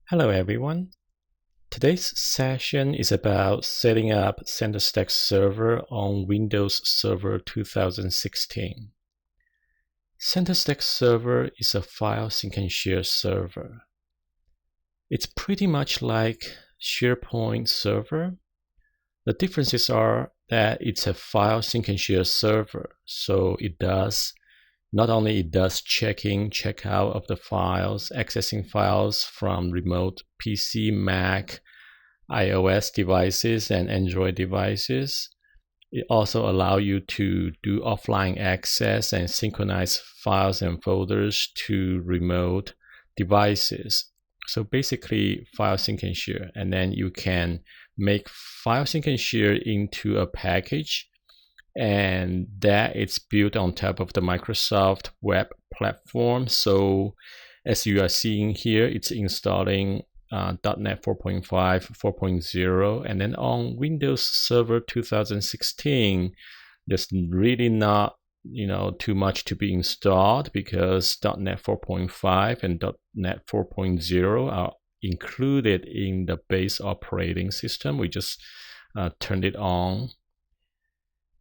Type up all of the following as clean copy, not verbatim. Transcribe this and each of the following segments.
Hello everyone. Today's session is about setting up CentreStack Server on Windows Server 2016. CentreStack Server is a file sync and share server. It's pretty much like SharePoint Server. The differences are that it's a file sync and share server, so not only it does checking, check out of the files, accessing files from remote PC, Mac, iOS devices, and Android devices. It also allows you to do offline access and synchronize files and folders to remote devices. So basically, file sync and share, and then you can make file sync and share into a package, and that it's built on top of the Microsoft web platform. So as you are seeing here, it's installing .NET 4.5, 4.0, and then on Windows Server 2016, there's really not too much to be installed because .NET 4.5 and .NET 4.0 are included in the base operating system. We just turned it on.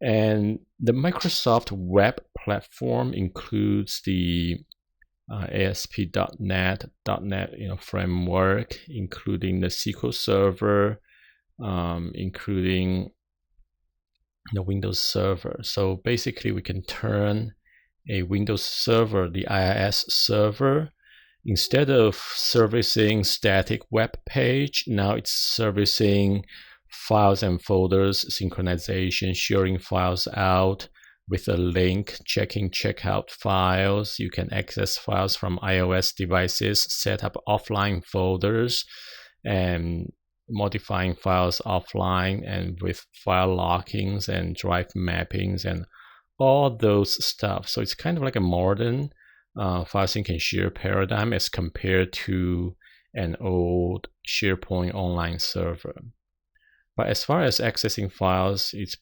And the Microsoft web platform includes the ASP.NET, .NET framework, including the SQL Server, including the Windows Server. So basically, we can turn a Windows Server, the IIS server, instead of servicing static web page, now it's servicing files and folders, synchronization, sharing files out with a link, checking checkout files. You can access files from iOS devices, set up offline folders, and modifying files offline, and with file lockings and drive mappings and all those stuff. So it's kind of like a modern file sync and share paradigm as compared to an old SharePoint online server. But as far as accessing files, it's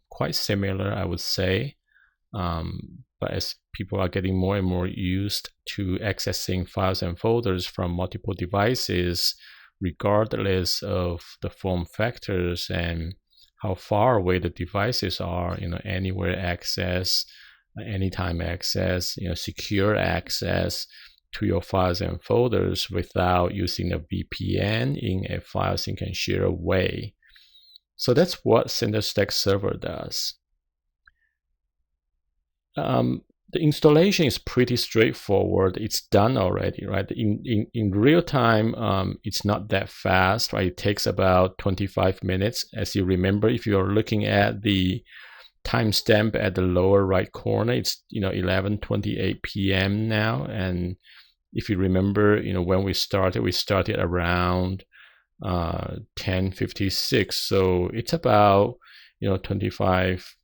quite similar, I would say. But as people are getting more and more used to accessing files and folders from multiple devices, regardless of the form factors and how far away the devices are, anywhere access, anytime access, secure access to your files and folders without using a VPN in a file sync and share way. So that's what CentreStack Server does. The installation is pretty straightforward. It's done already, right? In real time, it's not that fast, right? It takes about 25 minutes. As you remember, if you're looking at the timestamp at the lower right corner, it's 11:28 p.m. now. And if you remember, when we started around 10:56. So it's about 25,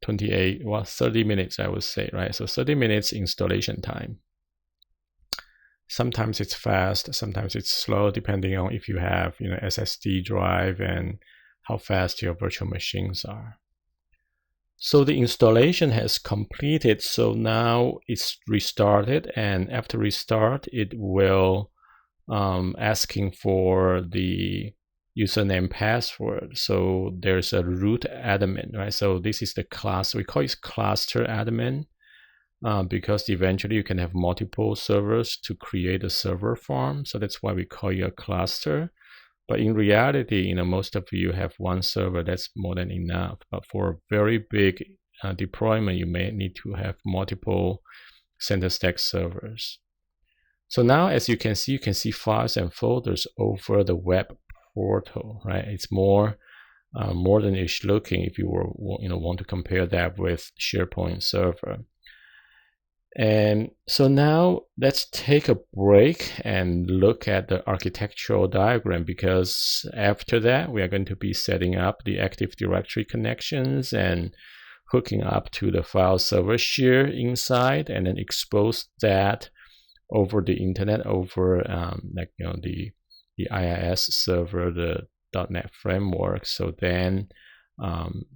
28, well, 30 minutes, I would say, right? So 30 minutes installation time. Sometimes it's fast, sometimes it's slow, depending on if you have SSD drive and how fast your virtual machines are. So the installation has completed. So now it's restarted, and after restart, it will asking for the username password. So there's a root admin, right? So this is the class, we call it cluster admin, because eventually you can have multiple servers to create a server farm. So that's why we call it a cluster. But in reality, most of you have one server, that's more than enough. But for a very big deployment, you may need to have multiple CentreStack servers. So now, as you can see files and folders over the web portal, right? It's more modern-ish looking if you want to compare that with SharePoint Server. And so now let's take a break and look at the architectural diagram, because after that we are going to be setting up the Active Directory connections and hooking up to the file server share inside, and then expose that over the internet, over the IIS server, the .NET framework. So then,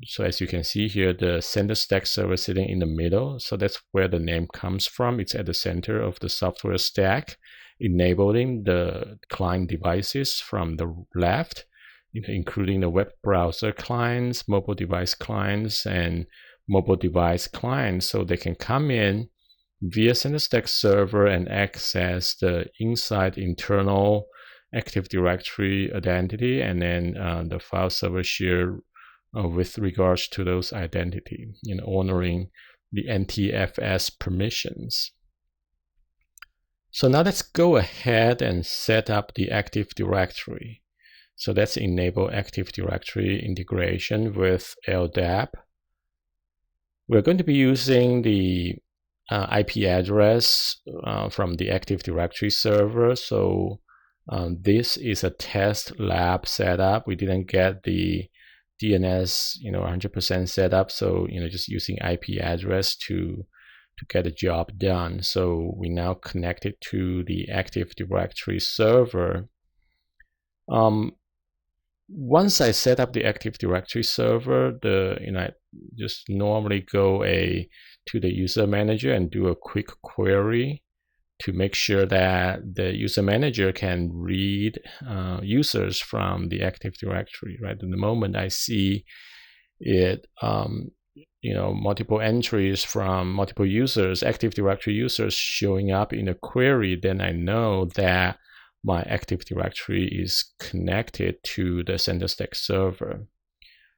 so as you can see here, the CentreStack server sitting in the middle. So that's where the name comes from. It's at the center of the software stack. enabling the client devices from the left, including the web browser clients, mobile device clients, and mobile device clients, so they can come in via CentreStack server and access the inside internal Active Directory identity, and then the file server share with regards to those identity, honoring the NTFS permissions. So now let's go ahead and set up the Active Directory. So let's enable Active Directory integration with LDAP. We're going to be using the IP address from the Active Directory server. So this is a test lab setup. We didn't get the DNS 100% setup, so just using IP address to get the job done. So we now connected to the Active Directory server. Once I set up the Active Directory server, I just normally go to the user manager and do a quick query to make sure that the user manager can read users from the Active Directory. Right, and the moment I see it, multiple entries from multiple users, Active Directory users showing up in a query, then I know that my Active Directory is connected to the CentreStack server.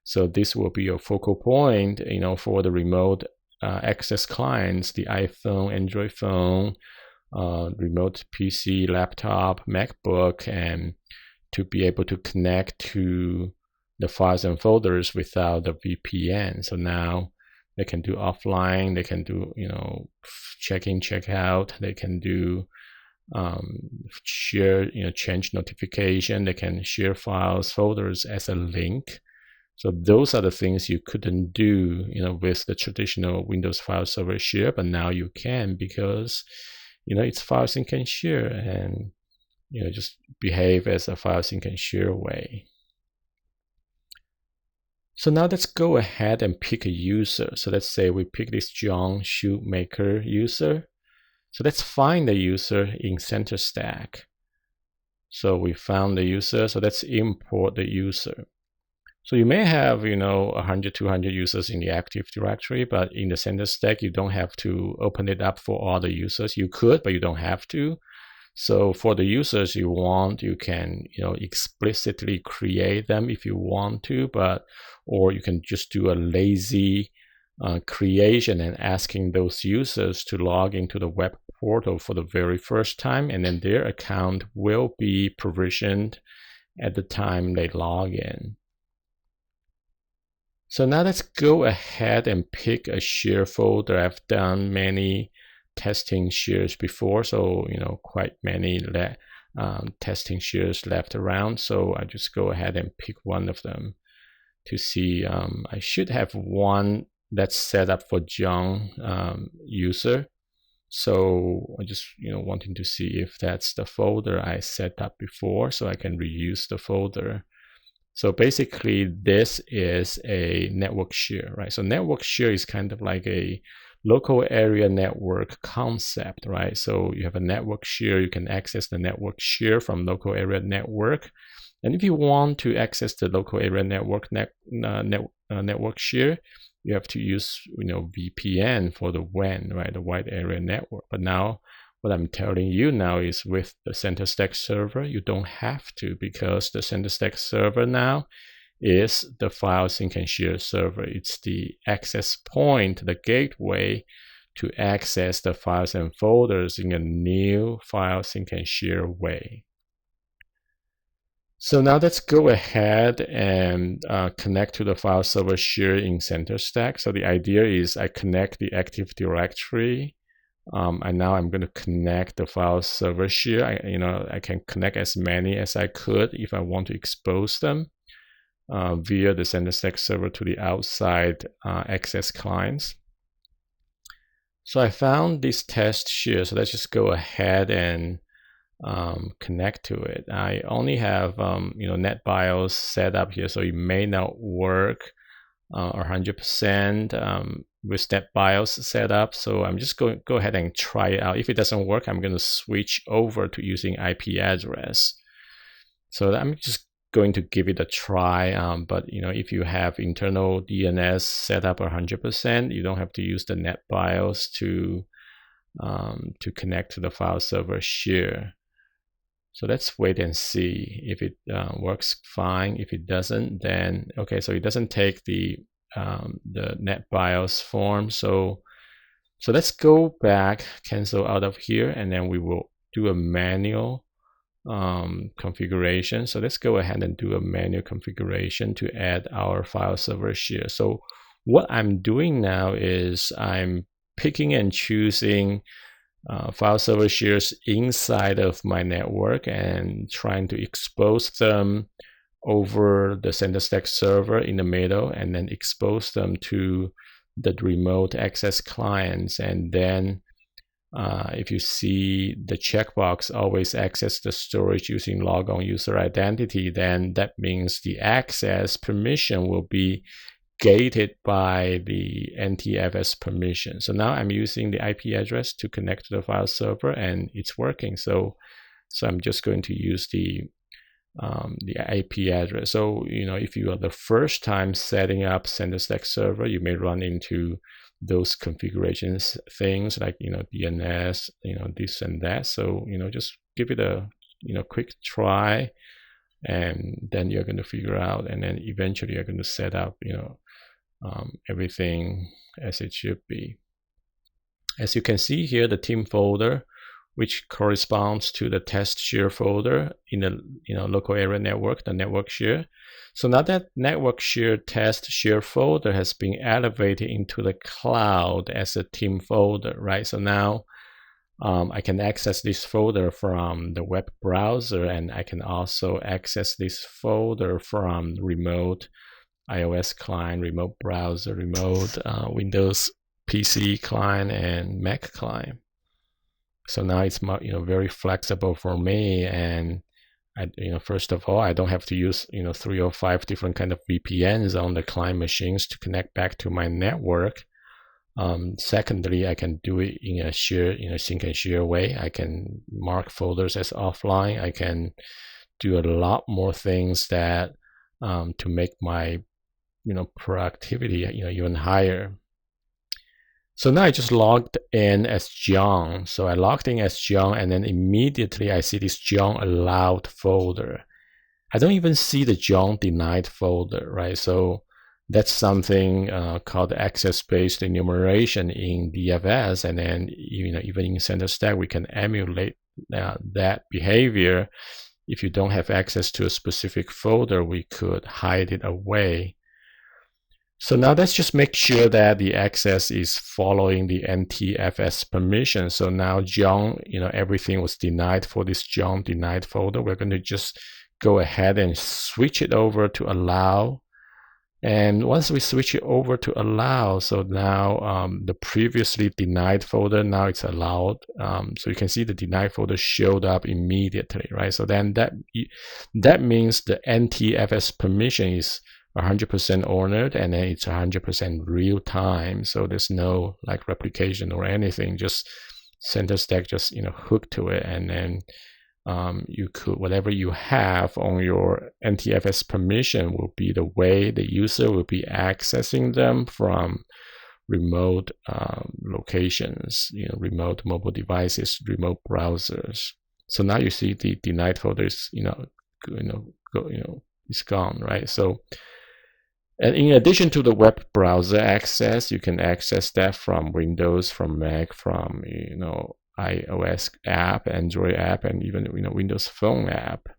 So this will be a focal point, for the remote access clients, the iPhone, Android phone, remote PC, laptop, MacBook, and to be able to connect to the files and folders without the VPN. So now they can do offline, they can do, check in, check out, they can do share, change notification, they can share files, folders as a link. So those are the things you couldn't do, with the traditional Windows file server share, but now you can, because, it's file sync and share, and, just behave as a file sync and share way. So now let's go ahead and pick a user. So let's say we pick this John Shoemaker user. So let's find the user in CentreStack. So we found the user, so let's import the user. So you may have, 100, 200 users in the Active Directory, but in the CentreStack, you don't have to open it up for all the users. You could, but you don't have to. So for the users you want, you can, explicitly create them if you want to, or you can just do a lazy creation and asking those users to log into the web portal for the very first time, and then their account will be provisioned at the time they log in. So now let's go ahead and pick a share folder. I've done many testing shares before, so quite many testing shares left around. So I just go ahead and pick one of them to see. I should have one that's set up for John user. So I just wanting to see if that's the folder I set up before, so I can reuse the folder. So basically this is a network share, right? So network share is kind of like a local area network concept, right? So you have a network share, you can access the network share from local area network. And if you want to access the local area network network share, you have to use VPN for the WAN, right? The wide area network. But now what I'm telling you now is with the CentreStack server, you don't have to, because the CentreStack server now is the file sync and share server. It's the access point, the gateway to access the files and folders in a new file sync and share way. So now let's go ahead and connect to the file server share in CentreStack. So the idea is I connect the Active Directory, and now I'm going to connect the file server share. I can connect as many as I could if I want to expose them via the CentreStack server to the outside access clients. So I found this test share. So let's just go ahead and connect to it. I only have NetBIOS set up here, so it may not work 100%. with NetBIOS set up. So I'm just going to go ahead and try it out. If it doesn't work, I'm going to switch over to using IP address. So I'm just going to give it a try. But if you have internal DNS set up 100%, you don't have to use the NetBIOS to connect to the file server share. So let's wait and see if it works fine. If it doesn't, then okay. So it doesn't take the NetBIOS form. So let's go back, cancel out of here, and then we will do a manual configuration. So let's go ahead and do a manual configuration to add our file server share. So what I'm doing now is I'm picking and choosing file server shares inside of my network and trying to expose them over the CentreStack server in the middle, and then expose them to the remote access clients. And then if you see the checkbox always access the storage using logon user identity, then that means the access permission will be gated by the NTFS permission. So now I'm using the IP address to connect to the file server, and it's working. So I'm just going to use the IP address. So if you are the first time setting up CentreStack server, you may run into those configurations things like DNS, this and that. So just give it a quick try, and then you're going to figure out, and then eventually you're going to set up everything as it should be. As you can see here, the team folder, which corresponds to the test share folder in the local area network, the network share. So now that network share test share folder has been elevated into the cloud as a team folder, right? So now I can access this folder from the web browser, and I can also access this folder from remote iOS client, remote browser, remote Windows PC client, and Mac client. So now it's very flexible for me, and first of all, I don't have to use 3 or 5 different kind of VPNs on the client machines to connect back to my network. Secondly, I can do it in a share, sync and share way. I can mark folders as offline. I can do a lot more things that to make my productivity even higher. So now I just logged in as John. So I logged in as John, and then immediately I see this John allowed folder. I don't even see the John denied folder, right? So that's something called access-based enumeration in DFS, and then even in CentreStack we can emulate that behavior. If you don't have access to a specific folder, we could hide it away. So now let's just make sure that the access is following the NTFS permission. So now John, everything was denied for this John denied folder. We're going to just go ahead and switch it over to allow. And once we switch it over to allow, so now the previously denied folder, now it's allowed. So you can see the denied folder showed up immediately, right? So then that means the NTFS permission is 100% honored, and then it's 100% real time. So there's no like replication or anything, just CentreStack just hooked to it, and then you could, whatever you have on your NTFS permission will be the way the user will be accessing them from remote locations, remote mobile devices, remote browsers. So now you see the denied folder is it's gone, right? So, and in addition to the web browser access, you can access that from Windows, from Mac, from iOS app, Android app, and even Windows Phone app.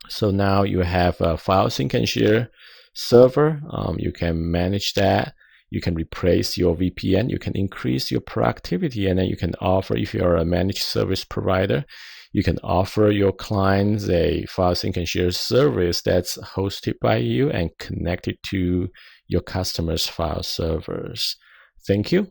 So now you have a file sync and share server. You can manage that. You can replace your VPN. You can increase your productivity, and then you can offer, if you are a managed service provider, you can offer your clients a file sync and share service that's hosted by you and connected to your customers' file servers. Thank you.